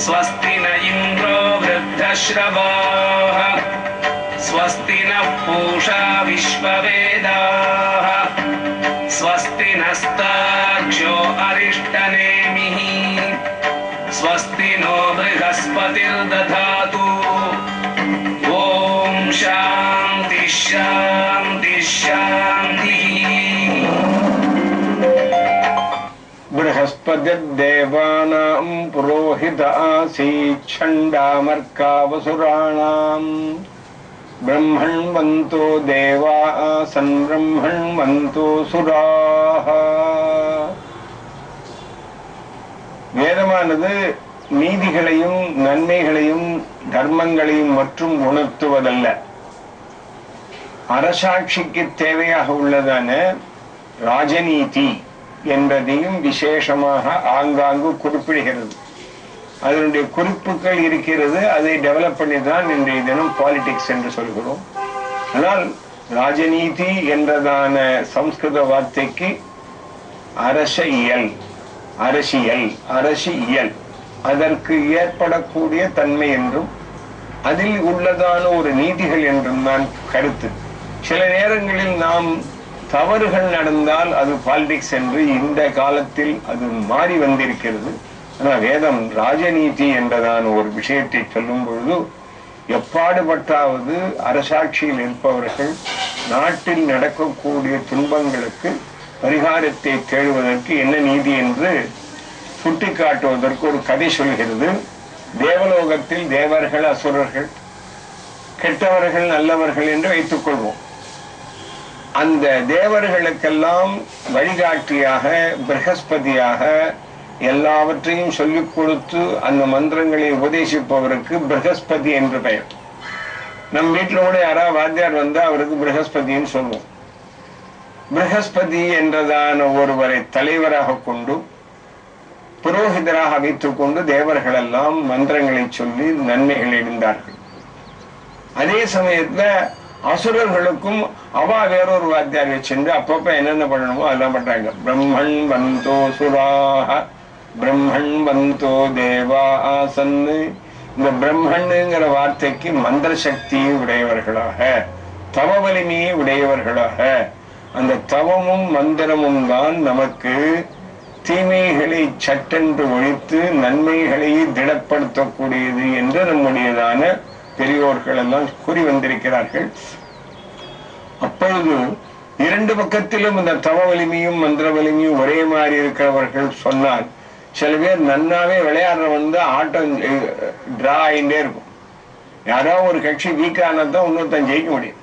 स्वस्ति न इंद्रो वृद्धश्रवाः स्वस्ति नः पूषा विश्ववेदाः स्वस्ति नस्तार्क्ष्यो अरिष्टनेमिः स्वस्ति नो बृहस्पतिर्दधातु ओम शांति शांति शांति। बृहस्पतिर्देवानां पुरोहित आसीत् छण्डामर्कावसुराणां ब्रह्मण्वन्तो देवा आसन् ब्रह्मण्वन्तो सुराः. வேதமானது நீதிகளையும் நன்மைகளையும் தர்மங்களையும் மற்றும் உணர்த்துவதல்ல, அரசாட்சிக்கு தேவையாக உள்ளதான ராஜநீதி என்பதையும் விசேஷமாக ஆங்காங்கு குறிப்பிடுகிறது. அதனுடைய குறிப்புகள் இருக்கிறது. அதை டெவலப் பண்ணி தான் இன்றைய தினம் பாலிடிக்ஸ் என்று சொல்கிறோம். ஆனால் ராஜநீதி என்றதான சம்ஸ்கிருத வார்த்தைக்கு அரசியல் அரசியல் அதற்கு ஏற்படக்கூடிய தன்மை என்றும் அதில் உள்ளதான ஒரு நீதிகள் என்றும் தான் கருத்து. சில நேரங்களில் நாம் தவறுகள் நடந்தால் அது பாலிடிக்ஸ் என்று இந்த காலத்தில் அது மாறி வந்திருக்கிறது. ஆனால் வேதம் ராஜநீதி என்றதான ஒரு விஷயத்தை சொல்லும் பொழுது எப்பாடுபட்டாவது அரசாட்சியில் இருப்பவர்கள் நாட்டில் நடக்கக்கூடிய துன்பங்களுக்கு பரிகாரத்தை தேடுவதற்கு என்ன நீதி என்று சுட்டி காட்டுவதற்கு ஒரு கதை சொல்கிறது. தேவலோகத்தில் தேவர்கள் அசுரர்கள், கெட்டவர்கள் நல்லவர்கள் என்று வைத்துக் கொள்வோம். அந்த தேவர்களுக்கெல்லாம் வழிகாட்டியாக பிரகஸ்பதியாக எல்லாவற்றையும் சொல்லிக் கொடுத்து அந்த மந்திரங்களை உபதேசிப்பவருக்கு பிரகஸ்பதி என்று பெயர். நம் வீட்டில் கூட யாராவது வாத்தியார் வந்தா அவருக்கு பிரகஸ்பதின்னு சொல்லுவோம். பிரகஸ்பதி என்றதான ஒருவரை தலைவராக கொண்டு புரோகிதராக வைத்துக் கொண்டு தேவர்கள் எல்லாம் மந்திரங்களை சொல்லி நன்மைகள் இருந்தார்கள். அதே சமயத்துல அசுரர்களுக்கும் அவா வேறொரு வாத்தியார் வச்சுட்டு அப்பப்ப என்னென்ன பண்ணணுமோ அதெல்லாம் பண்றாங்க. பிரம்மன் வந்தோ சுராக பிரம்மன் வந்தோ தேவா ஆசன்னு. இந்த பிரம்மன்ங்கிற வார்த்தைக்கு மந்திர சக்தியை உடையவர்களாக, தவ வலிமையை உடையவர்களாக, அந்த தவமும் மந்திரமும் தான் நமக்கு தீமைகளை சட்டென்று ஒழித்து நன்மைகளை திடப்படுத்தக்கூடியது என்று நம்முடையதான பெரியோர்கள் எல்லாம் கூறி வந்திருக்கிறார்கள். அப்பொழுது இரண்டு பக்கத்திலும் இந்த தவ வலிமையும் மந்திர வலிமையும் ஒரே மாதிரி இருக்கிறவர்கள் சொன்னால், சில பேர் நன்னாவே விளையாடுற வந்து ஆட்டம் டிரா ஆகிட்டே இருக்கும். யாரோ ஒரு கட்சி வீக்கானதான் இன்னொருத்தன் ஜெயிக்க முடியும்.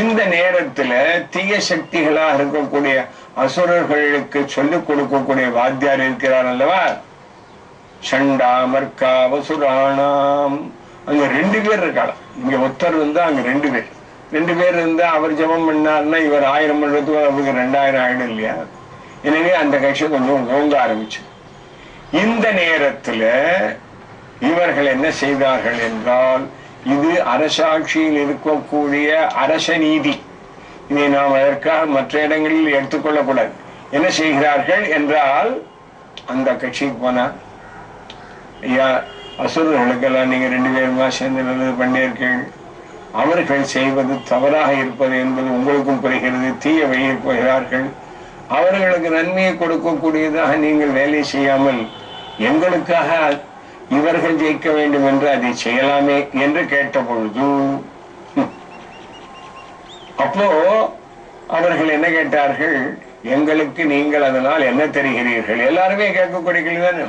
இந்த நேரத்துல தீய சக்திகளாக இருக்கக்கூடிய அசுரர்களுக்கு சொல்லிக் கொடுக்கக்கூடிய வாத்தியார் இருக்கிறார் அல்லவா, சண்டாமர்காவசுராணாம். அங்க ரெண்டு பேர் இருக்கலாம். இங்க ஒருத்தர் இருந்தா அங்க ரெண்டு பேர் இருந்தா அவர் ஜபம் பண்ணார்னா இவர் 1000 பண்றதுக்கு அவருக்கு 2000 ஆயிடும் இல்லையா? எனவே அந்த கட்சி கொஞ்சம் ஓங்க ஆரம்பிச்சு. இந்த நேரத்துல இவர்கள் என்ன செய்தார்கள் என்றால், இது அரசாட்சியில் இருக்கக்கூடிய அரச நீதி. இதை நாம் அதற்காக மற்ற இடங்களில் எடுத்துக்கொள்ளக்கூடாது. என்ன செய்கிறார்கள் என்றால், அந்த கட்சிக்கு போனா, ஐயா அசுரர்களுக்கெல்லாம் நீங்க 2 பேருமா சேர்ந்து நல்லது பண்ணியிருக்கீர்கள், அவர்கள் செய்வது தவறாக இருப்பது என்பது உங்களுக்கும் புரிகிறது, தீய வழியில் போகிறார்கள், அவர்களுக்கு நன்மையை கொடுக்கக்கூடியதாக நீங்கள் வேலை செய்யாமல் எங்களுக்காக இவர்கள் ஜெயிக்க வேண்டும் என்று அதை செய்யலாமே என்று கேட்ட பொழுது, அப்போ அவர்கள் என்ன கேட்டார்கள், எங்களுக்கு நீங்கள் அதனால் என்ன தெரிகிறீர்கள்? எல்லாருமே கேட்கக்கூடிய கேள்விதானே.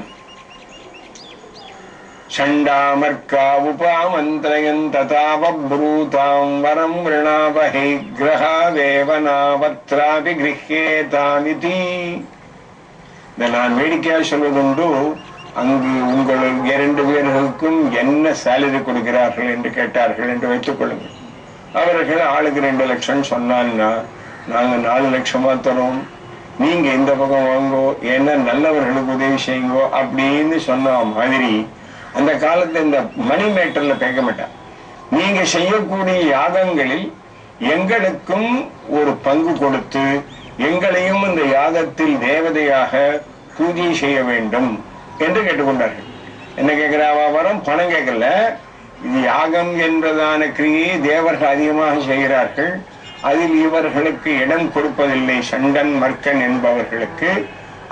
சண்டாமர்கா உபாமந்திரயன் ததாவப்ரூதாம் வரம் ரிணாவஹை கிரஹா தேவனாவத்ராபி கிரஹ்யேதாமிதி. இதை நான் வேடிக்கையா சொல்வதுண்டு. அங்கு உங்கள் 2 பேர்களுக்கும் என்ன சேலரி கொடுக்கிறார்கள் என்று கேட்டார்கள் என்று வைத்துக் கொள்ளுங்கள். அவர்கள் ஆளுக்கு 2 லட்சம் சொன்னான்னா, நாங்க 4 லட்சமா தரோம், நீங்க இந்த பக்கம் வாங்கோ, ஏன்னா நல்லவர்களுக்கு உதவி செய்யுங்கோ அப்படின்னு சொன்ன மாதிரி அந்த காலத்துல இந்த மணி மேட்டர்ல பேக்க மாட்டார். நீங்க செய்யக்கூடிய யாகங்களில் எங்களுக்கும் ஒரு பங்கு கொடுத்து எங்களையும் இந்த யாகத்தில் தேவதையாக பூஜை செய்ய வேண்டும் என்று கேட்டுக்கொண்டார்கள். என்ன கேட்கிறாவா வரம்? பணம் கேட்கல. இது யாகம் என்பதான கிரியை தேவர்கள் அதிகமாக செய்கிறார்கள். அதில் இவர்களுக்கு இடம் கொடுப்பதில்லை. சண்டன் மர்க்கன் என்பவர்களுக்கு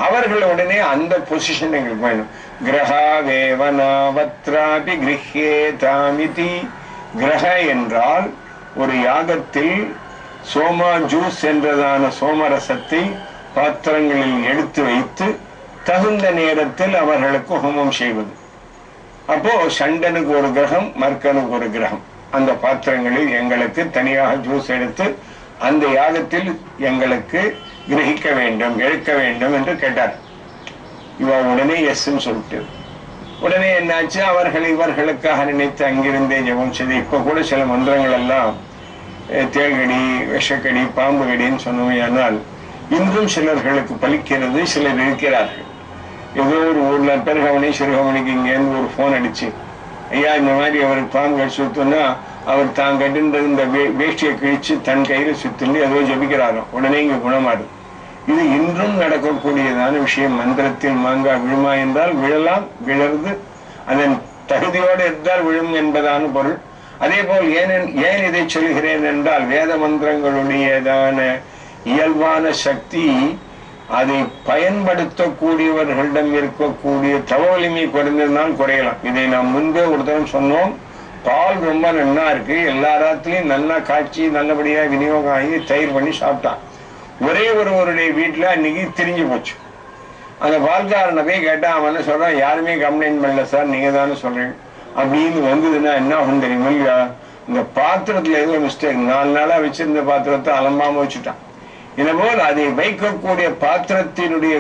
அவர்கள் உடனே அந்த பொசிஷன் எங்களுக்கு வேணும். கிரகா வேவனாவத்ராபி கிரஹ்யே தாமிதி. கிரக என்றால் ஒரு யாகத்தில் சோமா ஜூஸ் என்றதான சோமரசத்தை பாத்திரங்களில் எடுத்து வைத்து தகுந்த நேரத்தில் அவர்களுக்கு ஹோமம் செய்வது. அப்போ சண்டனுக்கு ஒரு கிரகம், மர்க்கனுக்கு ஒரு கிரகம். அந்த பாத்திரங்களில் எங்களுக்கு தனியாக ஜூஸ் எடுத்து அந்த யாகத்தில் எங்களுக்கு கிரகிக்க வேண்டும், எடுக்க வேண்டும் என்று கேட்டார். இவ உடனே எஸ்ன்னு சொல்லிட்டு உடனே என்னாச்சு, அவர்கள் இவர்களுக்காக நினைத்து அங்கிருந்தே ஜெபம் செய்து. இப்ப கூட சில மந்திரங்கள் எல்லாம் தேள்கடி, விஷக்கடி, பாம்பு கடின்னு சொன்னவையானால் இன்றும் சிலர்களுக்கு பலிக்கிறது. சிலர் இருக்கிறார்கள். ஏதோ ஒரு ஊர்ல பெருகவனி சிறுகவனிக்கு இங்கேருந்து ஒரு போன் அடிச்சு, ஐயா இந்த மாதிரி அவருக்கு பாம்பு கடிச்சு சுத்தோம்னா அவர் தான் கட்டின்ற இந்த வேஷ்டியை கிழிச்சு தன் கையில சுத்தின்னு ஏதோ ஜபிக்கிறாராம். உடனே இங்க குணமாறு. இது இன்றும் நடக்கக்கூடியதான விஷயம். மந்திரத்தில் மாங்காய் விழுமா என்றால் விழலாம், விழருது. அதன் தகுதியோடு இருந்தால் விழும் என்பதான பொருள். அதே போல் ஏன் இதை சொல்கிறேன் என்றால், வேத மந்திரங்களுடையதான இயல்பான சக்தி அதை பயன்படுத்தக்கூடியவர்களிடம் இருக்கக்கூடிய தவவலிமை குறைந்திருந்தால் குறையலாம். இதை நாம் முன்பே ஒரு தரம் சொன்னோம். பால் ரொம்ப நன்னா இருக்கு, எல்லா ராத்திலையும் நல்லா காய்ச்சி நல்லபடியா விநியோகம் ஆகி தயிர் பண்ணி சாப்பிட்டான். ஒரே ஒருவருடைய வீட்டுல அன்னைக்கு திரிஞ்சு போச்சு. அந்த பால்காரனை போய் கேட்டா அவன் சொல்றான், யாருமே கம்ப்ளைண்ட் பண்ணல சார், நீங்க தானே சொல்றீங்க அப்படின்னு வந்ததுன்னா என்ன ஆகும் தெரியுமா? இல்லையா, இந்த பாத்திரத்துல ஏதோ மிஸ்டேக், 4 நாளா வச்சிருந்த பாத்திரத்தை அலம்பாம வச்சுட்டான். இதுபோல் அதை வைக்கக்கூடிய பாத்திரத்தினுடைய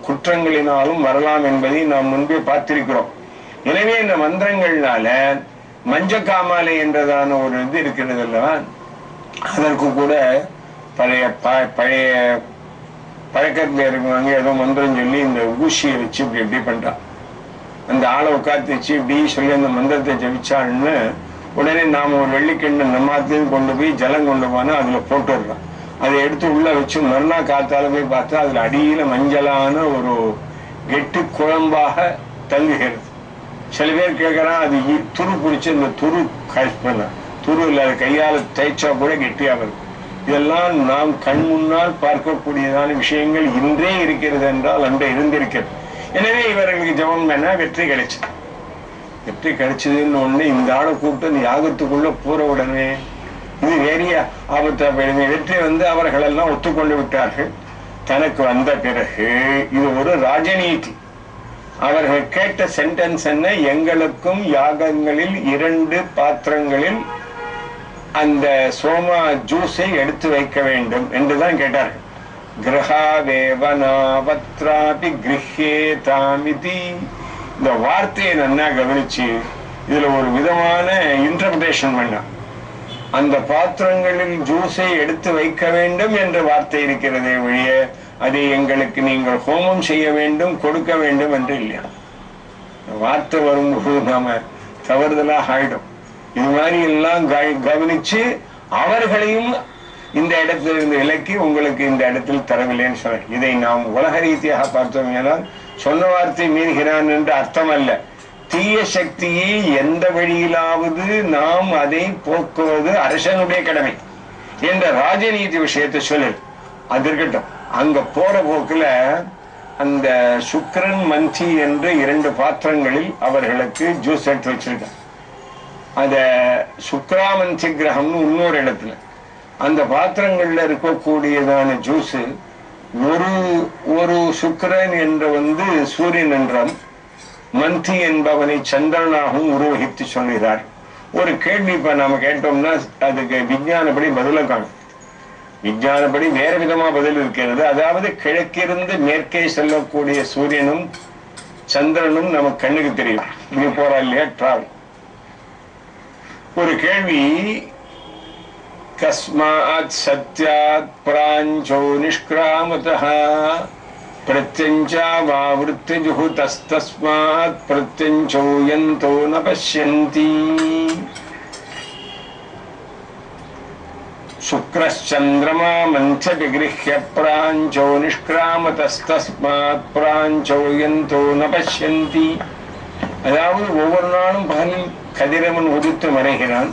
குற்றங்களினாலும் வரலாம் என்பதை நாம் முன்பே பார்த்திருக்கிறோம். எனவே இந்த மந்திரங்கள்னால மஞ்சக்காமாலை என்றதான ஒரு இது இருக்கிறது அல்லவா, அதற்கு கூட பழைய பழக்கத்துல இருக்குவாங்க. ஏதோ மந்திரம் சொல்லி இந்த ஊசியை வச்சு இப்படி எப்படி பண்றான், அந்த ஆளை உட்காந்து வச்சு இப்படி சொல்லி அந்த மந்திரத்தை ஜபிச்சான்னு உடனே நாம ஒரு வெள்ளிக்கிண்ண நம்மாத்தையும் கொண்டு போய் ஜலம் கொண்டு போனா அதுல போட்டு விடுறோம். அதை எடுத்து உள்ள வச்சு மறுநாள் காத்தால போய் பார்த்தா அதுல அடியில மஞ்சளான ஒரு கெட்டு குழம்பாக தங்குகிறது. சில பேர் கேட்கறான், அது துரு பிடிச்சி இந்த துரு பண்ண துரு இல்லாத கையால தேய்ச்சா கூட கெட்டியா வரும். இதெல்லாம் நாம் கண் முன்னால் பார்க்கக்கூடியதான விஷயங்கள் இன்றே இருக்கிறது என்றால் அன்றே இருந்திருக்கிறது. எனவே இவர்களுக்கு ஜபம் பண்ணா வெற்றி கிடைச்சது. வெற்றி கிடைச்சதுன்னு ஒண்ணு இந்த ஆளை கூப்பிட்டு இந்த யாகத்துக்குள்ள போற உடனே இது வேறிய ஆபத்தா போயிடுமே. வெற்றி அவர்கள் எல்லாம் ஒத்துக்கொண்டு விட்டார்கள். தனக்கு வந்த பிறகு இது ஒரு ராஜநீதி. அவர்கள் கேட்ட சென்டென்ஸ் என்ன? எங்களுக்கும் யாகங்களில் 2 பாத்திரங்களில் அந்த சோமா ஜூஸை எடுத்து வைக்க வேண்டும் என்றுதான் கேட்டார்கள். கிரஹா வேவனாவத்ராபி கிரஹ்யே தாமிதி. இந்த வார்த்தையை நன்னா கவனிச்சு இதுல ஒரு விதமான இன்டர்பிரேஷன் பண்ண, அந்த பாத்திரங்களில் ஜூஸை எடுத்து வைக்க வேண்டும் என்ற வார்த்தை இருக்கிறதே ஒழிய அதை எங்களுக்கு நீங்கள் ஹோமம் செய்ய வேண்டும், கொடுக்க வேண்டும் என்று இல்லையா. வார்த்தை வரும்போது நாம தவறுதலாக ஆயிடும். இது மாதிரி எல்லாம் கவனிச்சு அவர்களையும் இந்த இடத்திலிருந்து விலக்கி உங்களுக்கு இந்த இடத்தில் தரவில்லைன்னு சொல்ல. இதை நாம் உலக ரீதியாக பார்த்தோம். ஏனால் சொன்ன வார்த்தை மீறுகிறான் என்று அர்த்தம் அல்ல. தீய சக்தியை எந்த வழியிலாவது நாம் அதை போக்குவது அரசனுடைய கடமை என்ற ராஜநீதி விஷயத்தை சொல்லு. அது இருக்கட்டும். அங்க போற போக்குல அந்த சுக்கிரன் மந்தி என்று 2 பாத்திரங்களில் அவர்களுக்கு ஜூஸ் எடுத்து வச்சிருக்காங்க. அத சுக்ராமந்தி கிரகம்னு இன்னொரு இடத்துல அந்த பாத்திரங்கள்ல இருக்கக்கூடியதான ஜூஸ் ஒரு சுக்கிரன் என்ற சூரியன் என்றும் மந்தி என்பவனை சந்திரனாகவும் உருவகித்து சொல்கிறார். ஒரு கேள்வி இப்ப நாம கேட்டோம்னா அதுக்கு விஞ்ஞானப்படி பதில காணும். விஞ்ஞானப்படி வேற விதமா பதில் இருக்கிறது. அதாவது கிழக்கிருந்து மேற்கே செல்லக்கூடிய சூரியனும் சந்திரனும் நமக்கு கண்ணுக்கு தெரியும். இங்க போறா இல்லையா டிராவல். ஒரு கேள்வி, கஸ்மாத் சத்யாத் பிராஞ்சோ நிஷ்கிராமதஹ பிரத்யஞ்சா வாவிருத்திஜுஹு தஸ்தஸ்மாத் பிரத்யஞ்சோ யந்தோ ந பஷ்யந்தி. சுக்ரச்சந்திரமா மஞ்ச விகிருஹ்ய பிராஞ்சோ நிஷ்கிராமதஸ்தஸ்மாத் பிராஞ்சோ யந்தோ ந பஷ்யந்தி. அதாவது ஒவ்வொரு நாளும் பகலில் கதிரவன் உதித்து மறைகிறான்,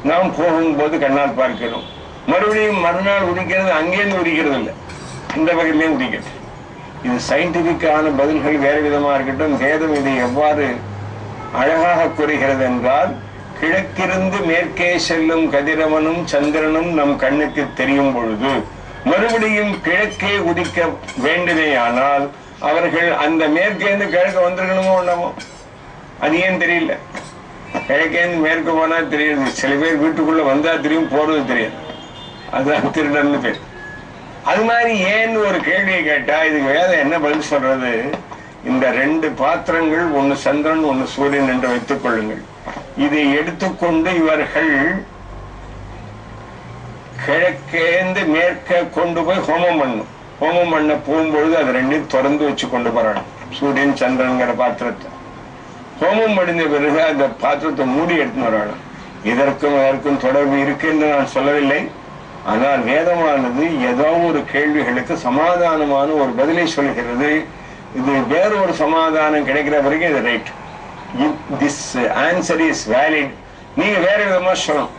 நாம் போகும்போது கண்ணால் பார்க்கிறோம். மறுபடியும் மறுநாள் உதிக்கிறது அங்கேருந்து உதிக்கிறது இல்லை, இந்த பக்கத்திலேயும் உதிக்கிறது. இது சயின்டிபிக்கான பதில்கள் வேறு விதமா இருக்கட்டும். வேதம் இதை எவ்வாறு அழகாக கூறுகிறது என்றால், கிழக்கிருந்து மேற்கே செல்லும் கதிரவனும் சந்திரனும் நம் கண்ணுக்கு தெரியும் பொழுது மறுபடியும் கிழக்கே உதிக்க வேண்டுமேயானால் அவர்கள் அந்த மேற்கேந்து கிழக்க வந்திருக்கணுமோ ஒண்ணாமோ, அது ஏன் தெரியல. கிழக்கேந்து மேற்கு போனா தெரியுது, சில பேர் வீட்டுக்குள்ள வந்தா தெரியும், போறது தெரியாது, அதுதான் திருடன்னு பேர். அது மாதிரி ஏன் ஒரு கேள்வியை கேட்டா இதுக்கு வேதம் என்ன பதில் சொல்றது? இந்த ரெண்டு பாத்திரங்கள், ஒன்னு சந்திரன் ஒன்னு சூரியன் என்று வைத்துக் கொள்ளுங்கள். இதை எடுத்துக்கொண்டு இவர்கள் கிழக்கேந்து மேற்க கொண்டு போய் ஹோமம் பண்ணும். ஹோமம் பண்ண போகும்பொழுது அது ரெண்டையும் திறந்து வச்சு கொண்டு போறாங்க, சூரியன் சந்திரன்கிற பாத்திரத்தை. ஹோமம் முடிந்த பிறகு அந்த பாத்திரத்தை மூடி எடுத்து வரணும். இதற்கும் அதற்கும் தொடர்பு இருக்கு என்று நான் சொல்லவில்லை. ஆனால் வேதமானது ஏதோ ஒரு கேள்விகளுக்கு சமாதானமான ஒரு பதிலை சொல்கிறது. இது வேற ஒரு சமாதானம் கிடைக்கிற வரைக்கும் இது right, this answer is valid. நீங்க வேற விதமா சொல்லணும்,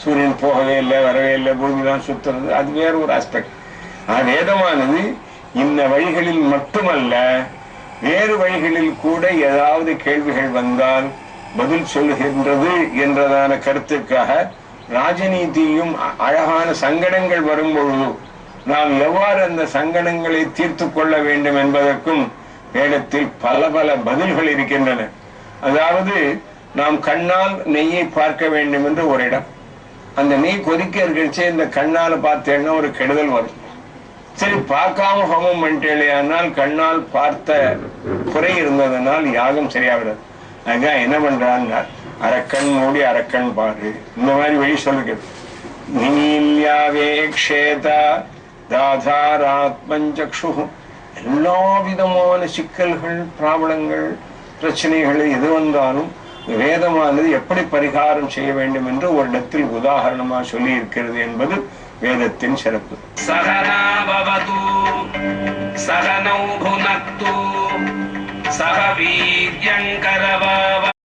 சூரியன் போகவே இல்லை, வரவே இல்லை, பூமி தான் சுத்துறது, அது வேற ஒரு ஆஸ்பெக்ட். வேதமானது இந்த வழிகளில் மட்டுமல்ல, வேறு வழிகளில் கூட ஏதாவது கேள்விகள் வந்தால் பதில் சொல்லுகின்றது என்றதான கருத்துக்காக ராஜநீதியும் அழகான சங்கடங்கள் வரும்பொழுது நாம் எவ்வாறு அந்த சங்கடங்களை தீர்த்து கொள்ள வேண்டும் என்பதற்கும் வேதத்தில் பல பல பதில்கள் இருக்கின்றன. அதாவது நாம் கண்ணால் நெய்யை பார்க்க வேண்டும் என்று ஒரு இடம், அந்த நெய் கொதிக்க இருக்கச்சே இந்த கண்ணால பார்த்தேன்னா ஒரு கெடுதல் வரும். சரி, பார்க்காம ஹோமம் பண்ணிட்டேனால் கண்ணால் பார்த்த குறை இருந்ததனால் யாகம் சரியாகிறது. அதுதான் என்ன பண்றான்னா, அரக்கண் மூடி அரக்கண் பாரு, இந்த மாதிரி வழி சொல்லுகிறது. நீல்யாவேக்ஷேதா தாதாராத்மஞ்சக்ஷு, எல்லா விதமான சிக்கல்கள், பிராபலங்கள், பிரச்சனைகள் எது வந்தாலும் வேதமானது எப்படி பரிகாரம் செய்ய வேண்டும் என்று ஒரு இடத்தில் உதாரணமா சொல்லி இருக்கிறது என்பது வேதத்தின் சிறப்பு. சகனா பவது சகனௌ புனக்து சக வீர்யங்கரவா